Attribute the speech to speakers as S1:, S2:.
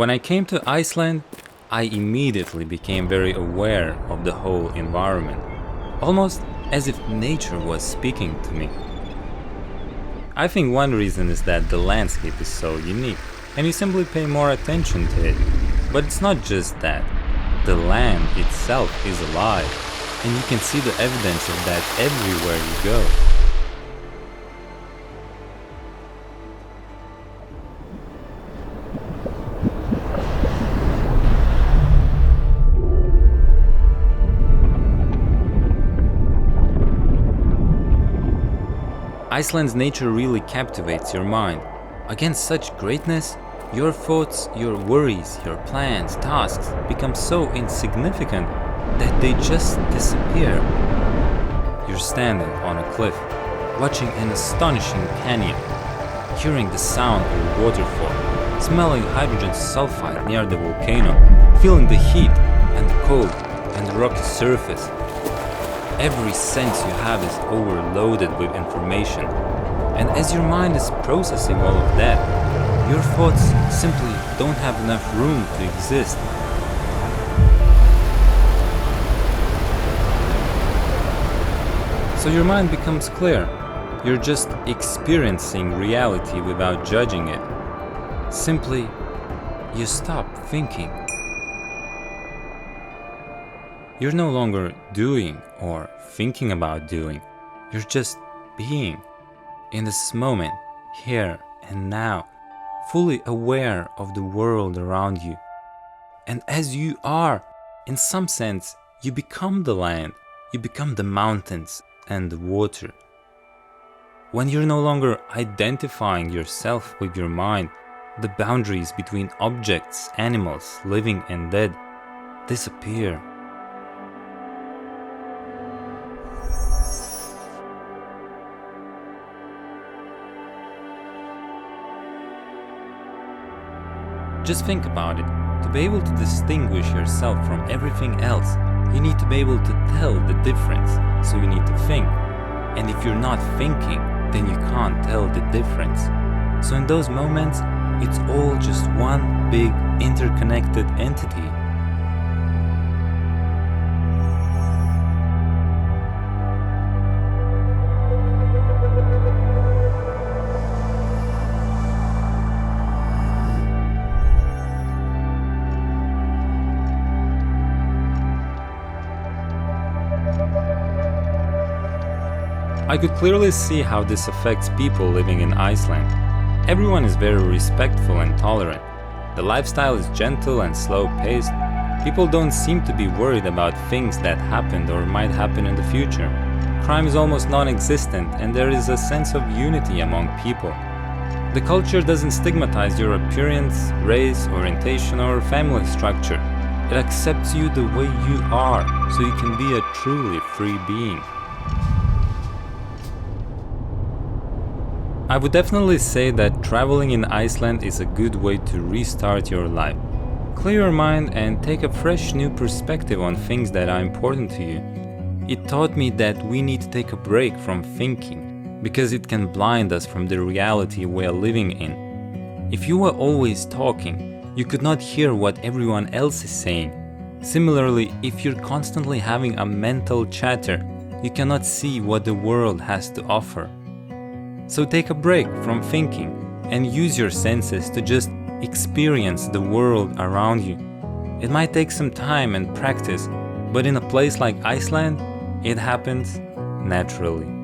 S1: When I came to Iceland, I immediately became very aware of the whole environment, almost as if nature was speaking to me. I think one reason is that the landscape is so unique, and you simply pay more attention to it. But it's not just that. The land itself is alive, and you can see the evidence of that everywhere you go. Iceland's nature really captivates your mind. Against such greatness, your thoughts, your worries, your plans, tasks become so insignificant that they just disappear. You're standing on a cliff, watching an astonishing canyon, hearing the sound of a waterfall, smelling hydrogen sulfide near the volcano, feeling the heat and the cold and the rocky surface. Every sense you have is overloaded with information, and as your mind is processing all of that, your thoughts simply don't have enough room to exist. So your mind becomes clear. You're just experiencing reality without judging it. Simply, you stop thinking. You're no longer doing or thinking about doing. You're just being in this moment, here and now, fully aware of the world around you. And as you are, in some sense, you become the land, you become the mountains and the water. When you're no longer identifying yourself with your mind, the boundaries between objects, animals, living and dead, disappear. Just think about it. To be able to distinguish yourself from everything else, you need to be able to tell the difference, so you need to think. And if you're not thinking, then you can't tell the difference. So in those moments, it's all just one big interconnected entity. I could clearly see how this affects people living in Iceland. Everyone is very respectful and tolerant. The lifestyle is gentle and slow-paced. People don't seem to be worried about things that happened or might happen in the future. Crime is almost non-existent, and there is a sense of unity among people. The culture doesn't stigmatize your appearance, race, orientation, or family structure. It accepts you the way you are, so you can be a truly free being. I would definitely say that traveling in Iceland is a good way to restart your life. Clear your mind and take a fresh new perspective on things that are important to you. It taught me that we need to take a break from thinking, because it can blind us from the reality we are living in. If you were always talking, you could not hear what everyone else is saying. Similarly, if you're constantly having a mental chatter, you cannot see what the world has to offer. So take a break from thinking and use your senses to just experience the world around you. It might take some time and practice, but in a place like Iceland, it happens naturally.